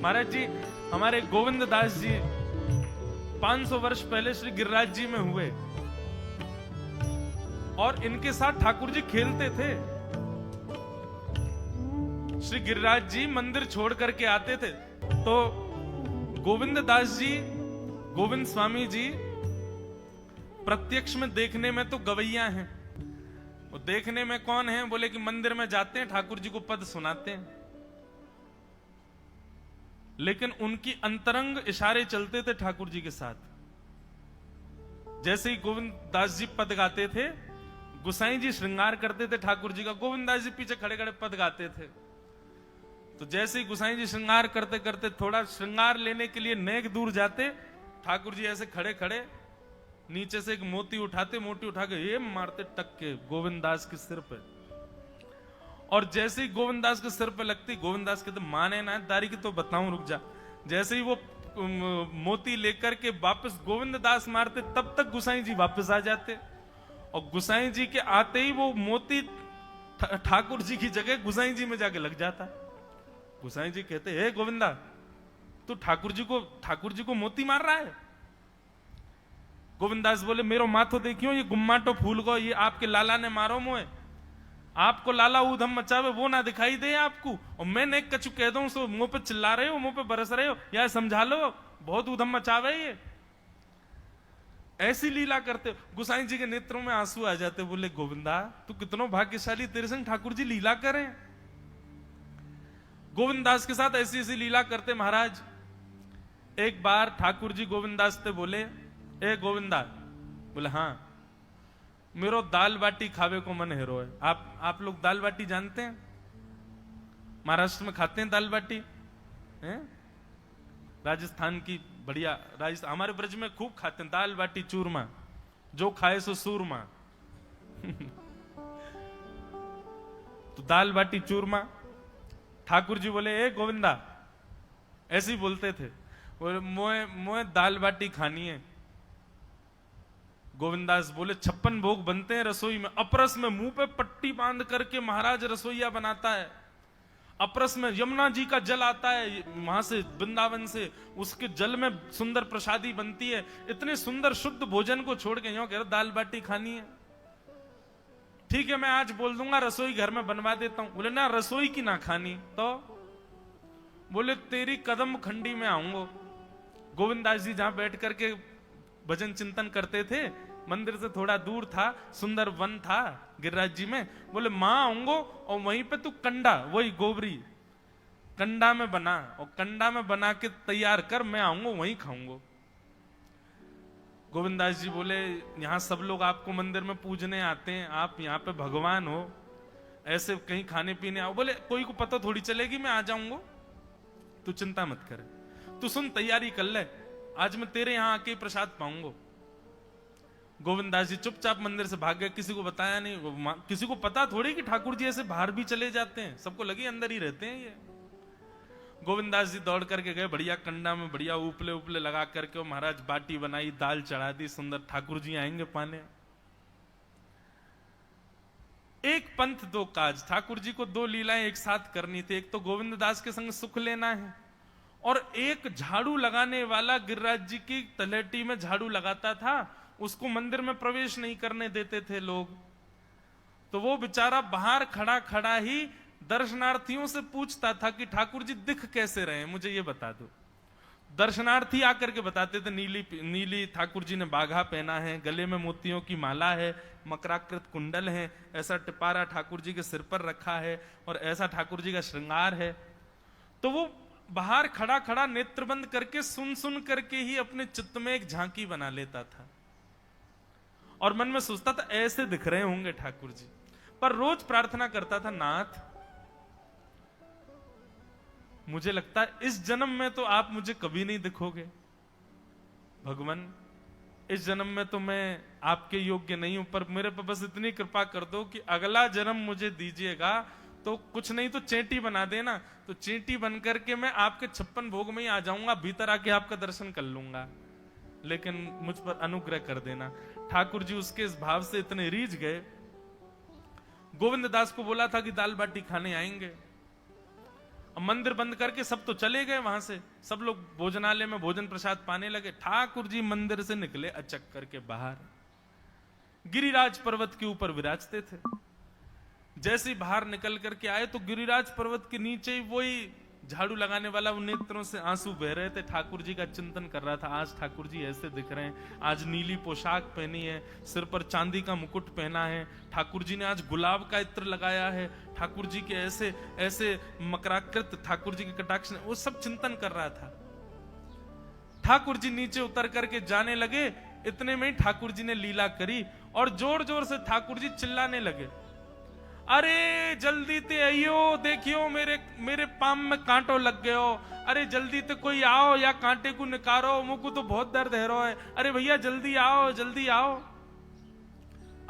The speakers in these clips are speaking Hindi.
महाराज जी, हमारे गोविंद दास जी 500 वर्ष पहले श्री गिरिराज जी में हुए और इनके साथ ठाकुर जी खेलते थे। श्री गिरिराज जी मंदिर छोड़ करके आते थे तो गोविंद दास जी, गोविंद स्वामी जी प्रत्यक्ष में देखने में तो गवैया हैं, वो देखने में कौन है? बोले कि मंदिर में जाते हैं, ठाकुर जी को पद सुनाते हैं, लेकिन उनकी अंतरंग इशारे चलते थे ठाकुर जी के साथ। जैसे ही गोविंद दास जी पद गाते थे, गुसाई जी श्रृंगार करते थे ठाकुर जी का, गोविंद दास जी पीछे खड़े खड़े पद गाते थे। तो जैसे ही गुसाई जी श्रृंगार करते करते थोड़ा श्रृंगार लेने के लिए नेक दूर जाते, ठाकुर जी ऐसे खड़े खड़े नीचे से एक मोती उठाते, मोती उठा के ये मारते टक के गोविंद दास के सिर पे। और जैसे ही गोविंद दास के सिर पे लगती, गोविंद दास कहते माने ना दारी की तो बताऊं, रुक जा। जैसे ही वो मोती लेकर के वापस गोविंद दास मारते, तब तक गुसाई जी वापस आ जाते और गुसाई जी के आते ही वो मोती ठाकुर जी की जगह गुसाई जी में जाके लग जाता। गुसाई जी कहते हे गोविंदा, तू ठाकुर जी को मोती मार रहा है? गोविंदास बोले मेरो माथो देखियो, ये गुम्माटो फूल गो, ये आपके लाला ने मारो मोए। आपको लाला ऊधम मचावे वो ना दिखाई दे आपको, और मैं नेक कछु कह दूं सो मुंह पे चिल्ला रहे हो, मुंह पे बरस रहे हो, या समझा लो बहुत ऊधम मचावे ये। ऐसी लीला करते हो। गुसाई जी के नेत्रों में आंसू आ जाते, बोले गोविंदा तू कितनो भाग्यशाली, तेरे संग ठाकुर जी लीला करें। गोविंदास के साथ ऐसी ऐसी लीला करते महाराज। एक बार ठाकुर जी गोविंदास से बोले, ए गोविंदा, बोले हाँ मेरो दाल बाटी खावे को मन हेरो है। आप लोग दाल बाटी जानते हैं? महाराष्ट्र में खाते हैं दाल बाटी हैं? राजस्थान की बढ़िया, राजस्थान हमारे ब्रज में खूब खाते हैं दाल बाटी चूरमा, जो खाए सो सूरमा। तो दाल बाटी चूरमा, ठाकुर जी बोले ए गोविंदा, ऐसे ही बोलते थे, बोले मोए दाल बाटी खानी है। गोविंदास बोले 56 भोग बनते हैं रसोई में, अपरस में मुंह पे पट्टी बांध करके महाराज रसोईया बनाता है। अपरस में यमुना जी का जल आता है वहां से, वृंदावन से, उसके जल में सुंदर प्रसादी बनती है। इतने सुंदर शुद्ध भोजन को छोड़ के यूं कह रहे दाल बाटी खानी है। ठीक है मैं आज बोल दूंगा रसोई घर में बनवा देता हूं। बोले ना रसोई की ना खानी तो? बोले तेरी कदम खंडी में आऊंगा। गोविंदास जी जहां बैठ करके भजन चिंतन करते थे, मंदिर से थोड़ा दूर था, सुंदर वन था गिरिराज जी में। बोले मां आऊंगो और वहीं पे तू कंडा, वही गोबरी कंडा में बना, और कंडा में बना के तैयार कर, मैं आऊंगा वहीं खाऊंगा। गोविंदास जी बोले यहां सब लोग आपको मंदिर में पूजने आते हैं, आप यहाँ पे भगवान हो, ऐसे कहीं खाने पीने आओ। बोले कोई को पता थोड़ी चलेगी, मैं आ जाऊंगा, तू चिंता मत कर, तू सुन तैयारी कर ले, आज मैं तेरे यहां आके प्रसाद पाऊंगा। गोविंदास जी चुपचाप मंदिर से भाग गए, किसी को बताया नहीं। किसी को पता थोड़ी कि ठाकुर जी ऐसे बाहर भी चले जाते हैं, सबको लगे अंदर ही रहते हैं ये। गोविंदास जी दौड़ करके गए, बढ़िया कंडा में बढ़िया उपले उपले लगा करके महाराज बाटी बनाई, दाल चढ़ा दी, सुंदर ठाकुर जी आएंगे पाने। एक पंथ दो काज, ठाकुर जी को दो लीलाएं एक साथ करनी थी। एक तो गोविंद दास के संग सुख लेना है, और एक झाड़ू लगाने वाला गिरिराज जी की तलहटी में झाड़ू लगाता था, उसको मंदिर में प्रवेश नहीं करने देते थे लोग। तो वो बेचारा बाहर खड़ा खड़ा ही दर्शनार्थियों से पूछता था कि ठाकुर जी दिख कैसे रहे, मुझे ये बता दो। दर्शनार्थी आकर के बताते थे नीली ठाकुर जी ने बाघा पहना है, गले में मोतियों की माला है, मकराकृत कुंडल है, ऐसा टिपारा ठाकुर जी के सिर पर रखा है, और ऐसा ठाकुर जी का श्रृंगार है। तो वो बाहर खड़ा खड़ा नेत्र बंद करके सुन सुन करके ही अपने चित्त में एक झांकी बना लेता था, और मन में सोचता था ऐसे दिख रहे होंगे ठाकुर जी। पर रोज प्रार्थना करता था, नाथ मुझे लगता है इस जन्म में तो आप मुझे कभी नहीं दिखोगे, भगवान इस जन्म में तो मैं आपके योग्य नहीं हूं, पर मेरे पर बस इतनी कृपा कर दो कि अगला जन्म मुझे दीजिएगा, तो कुछ नहीं तो चेंटी बना देना, तो चेंटी बन करके मैं आपके 56 भोग में ही आ जाऊंगा, भीतर आके आपका दर्शन कर लूंगा, लेकिन मुझ पर अनुग्रह कर देना। ठाकुर जी उसके इस भाव से इतने रीझ गए। गोविंद दास को बोला था कि दाल बाटी खाने आएंगे। अब मंदिर बंद करके सब तो चले गए वहां से, सब लोग भोजनालय में भोजन प्रसाद पाने लगे। ठाकुर जी मंदिर से निकले अचक करके बाहर, गिरिराज पर्वत के ऊपर विराजते थे। जैसे ही बाहर निकल करके आए तो गिरिराज पर्वत के नीचे ही वही झाड़ू लगाने वाला, उन नेत्रों से आंसू बह रहे थे। ठाकुर जी का चिंतन कर रहा था, आज ठाकुर जी ऐसे दिख रहे हैं, आज नीली पोशाक पहनी है, सिर पर चांदी का मुकुट पहना है, ठाकुर जी ने आज गुलाब का इत्र लगाया है, ठाकुर जी के ऐसे ऐसे मकराकृत ठाकुर जी के कटाक्ष, वो सब चिंतन कर रहा था। ठाकुर जी नीचे उतर करके जाने लगे, इतने में ही ठाकुर जी ने लीला करी और जोर जोर से ठाकुर जी चिल्लाने लगे, अरे जल्दी ते आइयो, देखियो मेरे मेरे पाम में कांटो लग गयो, अरे जल्दी ते कोई आओ या कांटे को निकारो, मुझको तो बहुत दर्द है रो है, अरे भैया जल्दी आओ जल्दी आओ।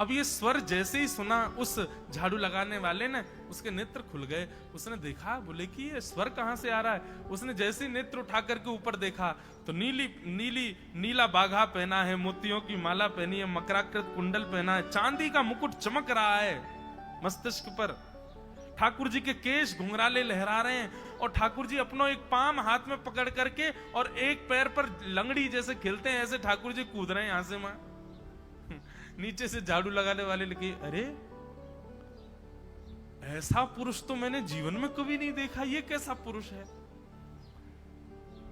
अब ये स्वर जैसे ही सुना उस झाड़ू लगाने वाले ने, उसके नेत्र खुल गए। उसने देखा, बोले कि ये स्वर कहां से आ रहा है। उसने जैसे ही नेत्र उठा करके ऊपर देखा तो नीला बाघा पहना है, मोतियों की माला पहनी है, मकराकृत कुंडल पहना है, चांदी का मुकुट चमक रहा है मस्तिष्क पर, ठाकुर जी के केश घुंघराले लहरा रहे हैं और ठाकुर जी अपना एक पाम हाथ में पकड़ करके और एक पैर पर लंगड़ी जैसे खेलते हैं ऐसे ठाकुर जी कूद रहे हैं यहां से वहां। नीचे से झाड़ू लगाने वाले लिखे, अरे ऐसा पुरुष तो मैंने जीवन में कभी नहीं देखा, ये कैसा पुरुष है।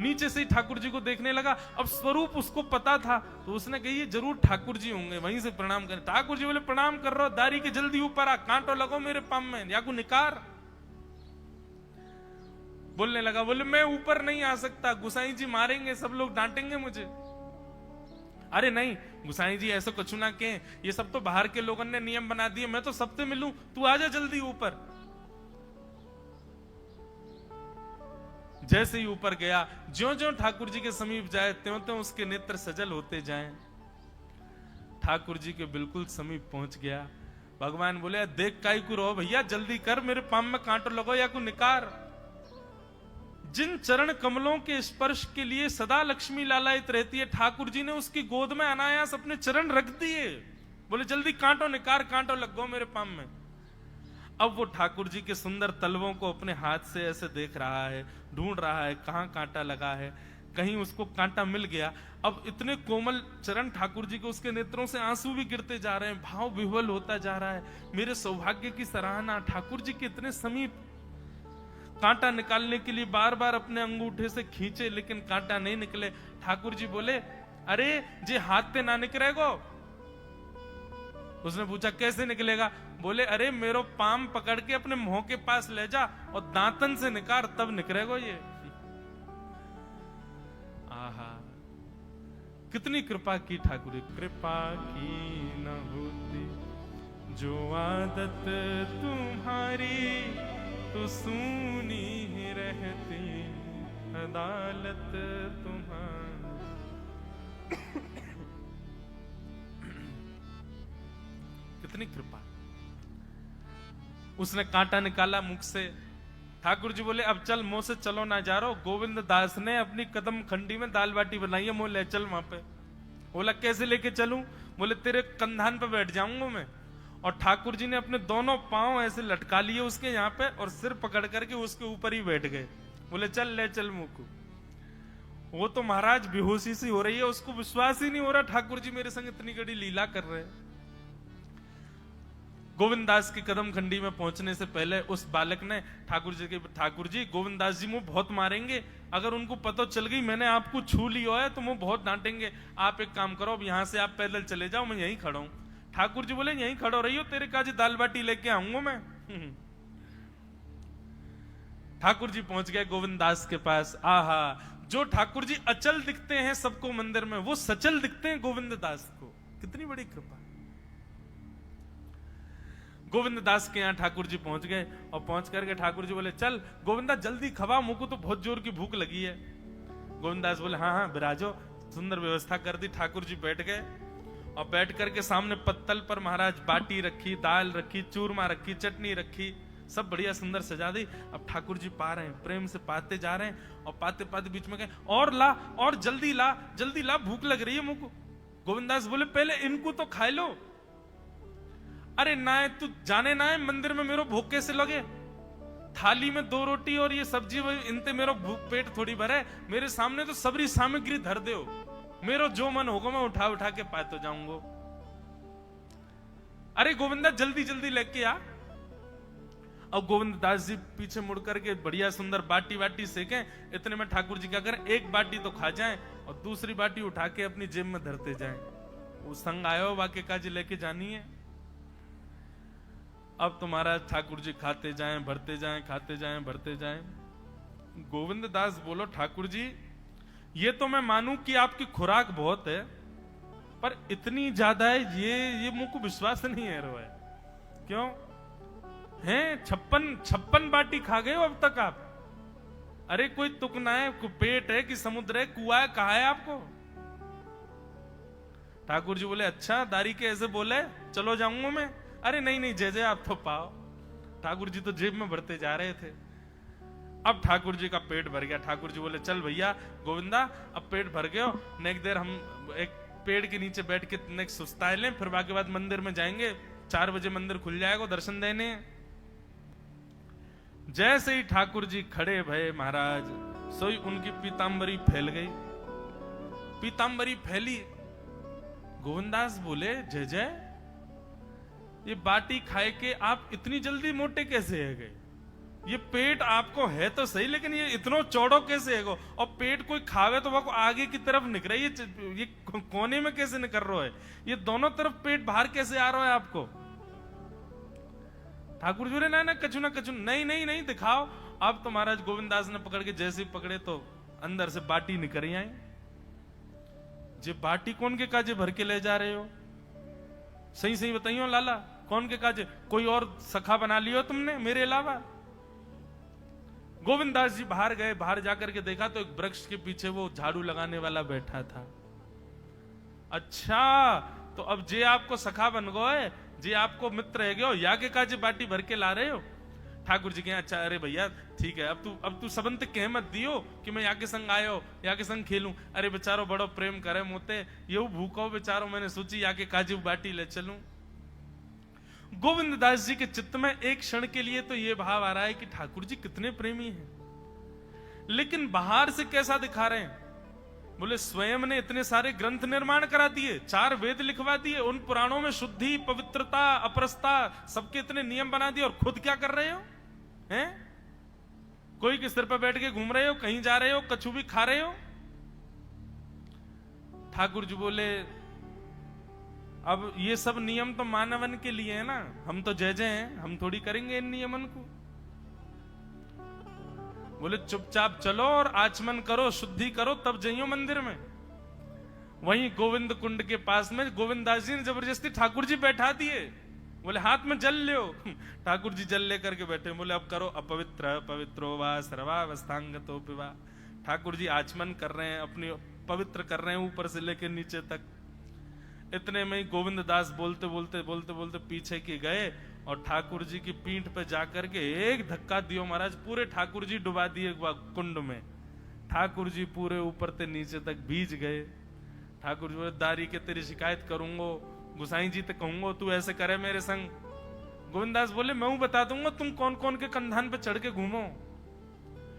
नीचे से ही ठाकुर जी को देखने लगा। अब स्वरूप उसको पता था तो उसने कही ये जरूर ठाकुर जी होंगे, वहीं से प्रणाम करें। ठाकुर जी बोले प्रणाम कर रहा हूं, दारी के जल्दी ऊपर आ, कांटो लगो मेरे पाम में या को निकार। बोलने लगा, बोले मैं ऊपर नहीं आ सकता, गुसाई जी मारेंगे, सब लोग डांटेंगे मुझे। अरे नहीं गुसाई जी ऐसा कुछ ना के, ये सब तो बाहर के लोगों ने नियम बना दिए, मैं तो सबसे मिलूं, तू आजा जल्दी ऊपर। जैसे ही ऊपर गया, ज्यों-ज्यों ठाकुर जी के समीप जाए त्यों-त्यों उसके नेत्र सजल होते जाएं। ठाकुर जी के बिल्कुल समीप पहुंच गया। भगवान बोले, देख काई को रो भैया, जल्दी कर, मेरे पाम में कांटो लगो या को निकार। जिन चरण कमलों के स्पर्श के लिए सदा लक्ष्मी लालायित रहती है, ठाकुर जी ने उसकी गोद में अनायास अपने चरण रख दिए। बोले जल्दी कांटो निकार, कांटो लग गो मेरे पाम में। अब वो ठाकुर जी के सुंदर तलवों को अपने हाथ से ऐसे देख रहा है, ढूंढ रहा है कहां कांटा लगा है, कहीं उसको कांटा मिल गया। अब इतने कोमल चरण ठाकुर जी के, उसके नेत्रों से आंसू भी गिरते जा रहे हैं, भाव विह्वल होता जा रहा है। मेरे सौभाग्य की सराहना, ठाकुर जी के इतने समीप। कांटा निकालने के लिए बार बार अपने अंगूठे से खींचे लेकिन कांटा नहीं निकले। ठाकुर जी बोले, अरे जे हाथ पे ना निकलेगो। उसने पूछा कैसे निकलेगा। बोले, अरे मेरो पाम पकड़ के अपने मुंह के पास ले जा और दांतन से निकाल, तब निकलेगो ये। आहा, कितनी कृपा की ठाकुर। कृपा की न होती जो आदत तुम्हारी, तो सुनी ही रहती अदालत तुम्हारी। कितनी कृपा। उसने कांटा निकाला मुख से। ठाकुर जी बोले, अब चल, मुंह से चलो ना जा रहा। गोविंद दास ने अपनी कदम खंडी में दाल बाटी बनाई है, मुंह ले चल वहां पे। बोला कैसे लेके चलूं। बोले तेरे कंधान पे बैठ जाऊंगा मैं। और ठाकुर जी ने अपने दोनों पांव ऐसे लटका लिए उसके यहाँ पे और सिर पकड़ करके उसके ऊपर ही बैठ गए। बोले चल ले चल मुंह को। वो तो महाराज बेहोशी सी हो रही है, उसको विश्वास ही नहीं हो रहा ठाकुर जी मेरे संग इतनी बड़ी लीला कर रहे हैं। गोविंद दास की कदम खंडी में पहुंचने से पहले उस बालक ने ठाकुर जी गोविंद दास जी मुंह बहुत मारेंगे, अगर उनको पता चल गई मैंने आपको छू लिया है तो मुंह बहुत डांटेंगे। आप एक काम करो, अब यहां से आप पैदल चले जाओ, मैं यहीं खड़ा हूं। ठाकुर जी बोले, यहीं खड़ो रही हो, तेरे काजी दाल बाटी लेके आऊंगा मैं। ठाकुर जी पहुंच गए गोविंद दास के पास। आहा, जो ठाकुर जी अचल दिखते हैं सबको मंदिर में, वो सचल दिखते हैं गोविंद दास को। कितनी बड़ी कृपा। गोविंद दास के यहाँ ठाकुर जी पहुंच गए और पहुंच करके ठाकुर जी बोले, चल गोविंदा जल्दी खवा, मुझको तो बहुत जोर की भूख लगी है। गोविंद दास बोले, हाँ हाँ बिराजो। सुंदर व्यवस्था कर दी। ठाकुर जी बैठ गए और बैठ करके सामने पत्तल पर महाराज बाटी रखी, दाल रखी, चूरमा रखी, चटनी रखी, सब बढ़िया सुंदर सजा दी। अब ठाकुर जी पा रहे हैं, प्रेम से पाते जा रहे हैं और पाते पाते बीच में कहे, और ला, और जल्दी ला, जल्दी ला, भूख लग रही है मुझको। गोविंदास बोले, पहले इनको तो खाए लो। अरे ना, तू जाने ना है मंदिर में मेरो भूख कैसे लगे। थाली में 2 रोटी और ये सब्जी, इनते मेरो भूख पेट थोड़ी भरे, मेरे सामने तो सबरी सामग्री धर दो, मेरो जो मन होगा मैं उठा उठा के पाते जाऊंगा। अरे गोविंदा जल्दी जल्दी लेके आ। अब गोविंद दास जी पीछे मुड़ करके बढ़िया सुंदर बाटी वाटी सेके, इतने में ठाकुर जी क्या करें, एक बाटी तो खा जाएं और दूसरी बाटी उठा के अपनी जेब में धरते जाएं। वो संग आयो वाक्य काजी लेके जानी है। अब तुम्हारा ठाकुर जी खाते जाएं भरते जाएं, खाते जाएं भरते जाएं। गोविंद दास बोलो, ठाकुर जी ये तो मैं मानूं कि आपकी खुराक बहुत है, पर इतनी ज्यादा है ये मुझको विश्वास नहीं है रो है। क्यों हैं? 56 बाटी खा गए हो अब तक आप? अरे कोई तुक ना है, पेट है कि समुद्र है, कुआ है, कहा है आपको? ठाकुर जी बोले, अच्छा दारी के ऐसे बोले, चलो जाऊंगा मैं। अरे नहीं नहीं जय जय आप तो पाओ। ठाकुर जी तो जेब में भरते जा रहे थे। अब ठाकुर जी का पेट भर गया। ठाकुर जी बोले, चल भैया गोविंदा अब पेट भर गयो, नेक देर हम एक पेड़ के नीचे बैठ के नेक सुस्ताए लें, फिर बाकी बाद मंदिर में जाएंगे, 4 बजे मंदिर खुल जाएगा दर्शन देने। जैसे ही ठाकुर जी खड़े भये महाराज, सोई उनकी पीतांबरी फैल गई। पीतांबरी फैली, गोविंदास बोले, जय जय ये बाटी खाए के आप इतनी जल्दी मोटे कैसे है गए? ये पेट आपको है तो सही, लेकिन ये इतना चौड़ो कैसे है गो? और पेट कोई खावे तो वो आगे की तरफ निकल रही है, ये कोने में कैसे निकल रहा है? ये दोनों तरफ पेट बाहर कैसे आ रहा है आपको? ठाकुर जी बोले, ना कछु ना कछु, नहीं नहीं नहीं दिखाओ। अब तो महाराज गोविंदास ने पकड़ के जैसे पकड़े तो अंदर से बाटी निकल आई। जे बाटी कौन के काजे भर के ले जा रहे हो? सही सही बताइयो लाला, कौन के काजे? कोई और सखा बना लियो तुमने मेरे अलावा? गोविंदास जी बाहर गए, बाहर जाकर के देखा तो एक वृक्ष के पीछे वो झाड़ू लगाने वाला बैठा था। अच्छा तो अब जे आपको सखा बन गए, जे आपको मित्र है गयो, या के काजे बाटी भर के ला रहे हो? ठाकुर जी कहे, अच्छा अरे भैया ठीक है, अब तू सबंत कह मत दियो कि मैं या के संग आयो, या के संग खेलूं। अरे बेचारो बड़ो प्रेम करे मोते, ये भूखो बेचारो, मैंने सोची या के काजे बाटी ले चलूं। गोविंद दास जी के चित्त में एक क्षण के लिए तो ये भाव आ रहा है कि ठाकुर जी कितने प्रेमी हैं, लेकिन बाहर से कैसा दिखा रहे हैं? बोले स्वयं ने इतने सारे ग्रंथ निर्माण करा दिए, 4 वेद लिखवा दिए, उन पुराणों में शुद्धि पवित्रता अपरसता सबके इतने नियम बना दिए, और खुद क्या कर रहे हो? हैं? कोई के सिर पर बैठ के घूम रहे हो, कहीं जा रहे हो, कछु भी खा रहे हो? ठाकुर जी बोले, अब ये सब नियम तो मानवन के लिए है ना, हम तो जय जय हैं, हम थोड़ी करेंगे इन नियमन को। बोले चुपचाप चलो और आचमन करो, शुद्धि करो, तब जाइयो मंदिर में। वहीं गोविंद कुंड के पास में गोविंद दास जी ने जबरदस्ती ठाकुर जी बैठा दिए। बोले हाथ में जल लो। ठाकुर जी जल लेकर के बैठे, बोले अब करो अपवित्र पवित्रो वा सर्वावस्थांगतो पिवा। ठाकुर जी आचमन कर रहे हैं, अपनी पवित्र कर रहे हैं ऊपर से लेकर नीचे तक। इतने में ही गोविंद दास बोलते बोलते बोलते बोलते पीछे की गए और ठाकुर जी की पीठ पे जाकर के एक धक्का दियो महाराज, पूरे ठाकुर जी डुबा दिए कुंड में। ठाकुर जी पूरे ऊपर से नीचे तक भीज गए। ठाकुर जी बोले, दारी के तेरी शिकायत करूंगो, गुसाई जी ते कहूंगो तू ऐसे करे मेरे संग। गोविंदास बोले, मैं बता दूंगा तुम कौन कौन के कंधान पे चढ़ के घूमो।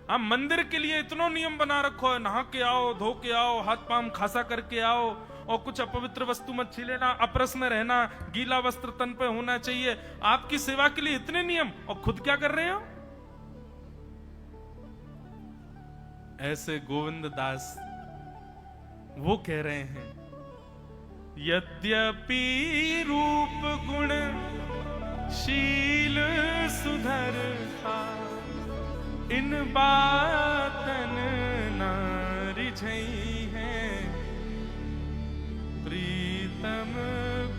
आप मंदिर के लिए इतना नियम बना रखो है, नहा के आओ, धो के आओ, हाथ पांव खासा करके आओ, और कुछ अपवित्र वस्तु मत छीलेना, अपरस में रहना, गीला वस्त्र तन पे होना चाहिए। आपकी सेवा के लिए इतने नियम, और खुद क्या कर रहे हो? ऐसे गोविंद दास वो कह रहे हैं, यद्यपि रूप गुण शील सुधरता, इन बातन नारी झई है, प्रीतम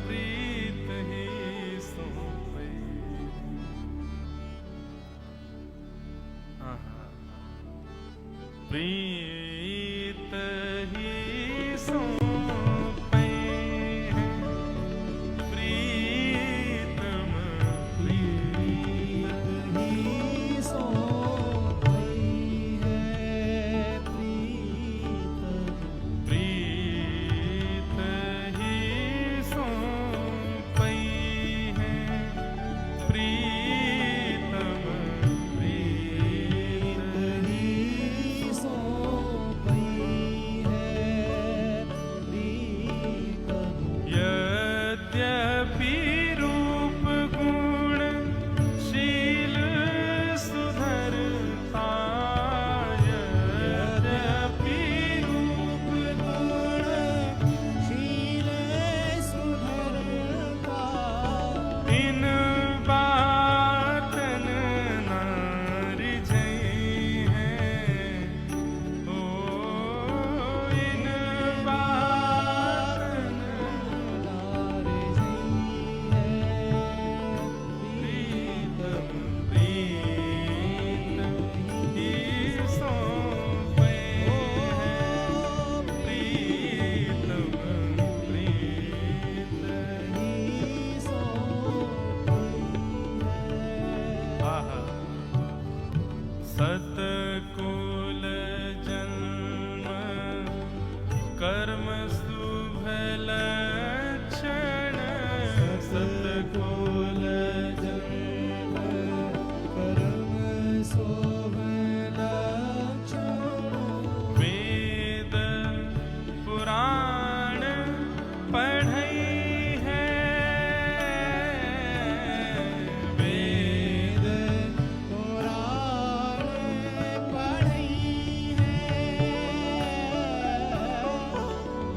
प्रीत ही सोई। प्रीत ही सोई। कर्म शुभ लक्षण सतकुल जन्म कर्म शुभ लक्षण वेद पुराण पढ़ई है वेद पुराण पढ़ई है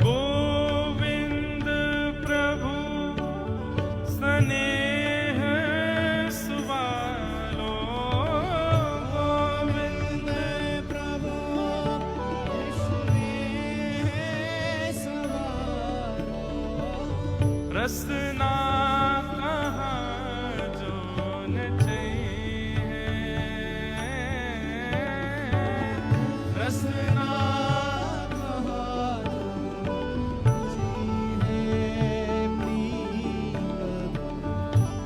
गोविंद प्रभु स्नेह सुवालो गोविंद प्रभु स्नेह सवारो रसना कहाँ जो न चाहिए रसना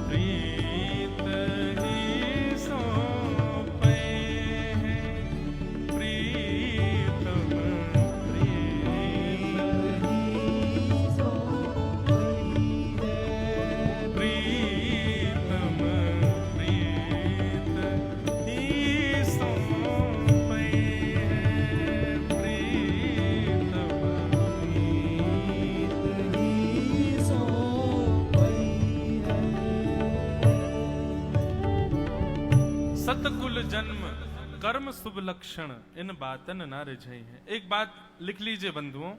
प्रीत ही सौंपे हैं प्रीतम प्रीतम प्रीत ही सौंपे हैं प्रीतम सतकुल जन्म कर्म शुभ लक्षण इन बातन ना रिझई है। एक बात लिख लीजिए बंधुओं,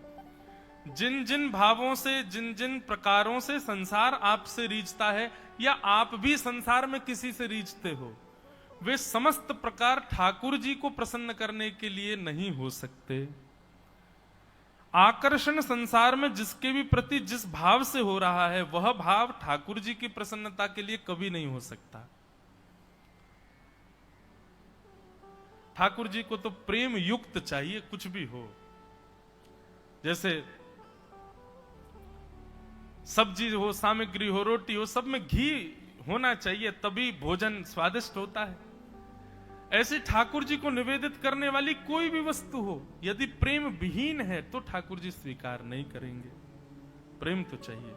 जिन जिन भावों से जिन जिन प्रकारों से संसार आपसे रीझता है या आप भी संसार में किसी से रीझते हो, वे समस्त प्रकार ठाकुर जी को प्रसन्न करने के लिए नहीं हो सकते। आकर्षण संसार में जिसके भी प्रति जिस भाव से हो रहा है वह भाव ठाकुर जी की प्रसन्नता के लिए कभी नहीं हो सकता। ठाकुर जी को तो प्रेम युक्त चाहिए, कुछ भी हो। जैसे सब्जी हो, सामग्री हो, रोटी हो, सब में घी होना चाहिए, तभी भोजन स्वादिष्ट होता है। ऐसे ठाकुर जी को निवेदित करने वाली कोई भी वस्तु हो, यदि प्रेम विहीन है तो ठाकुर जी स्वीकार नहीं करेंगे। प्रेम तो चाहिए।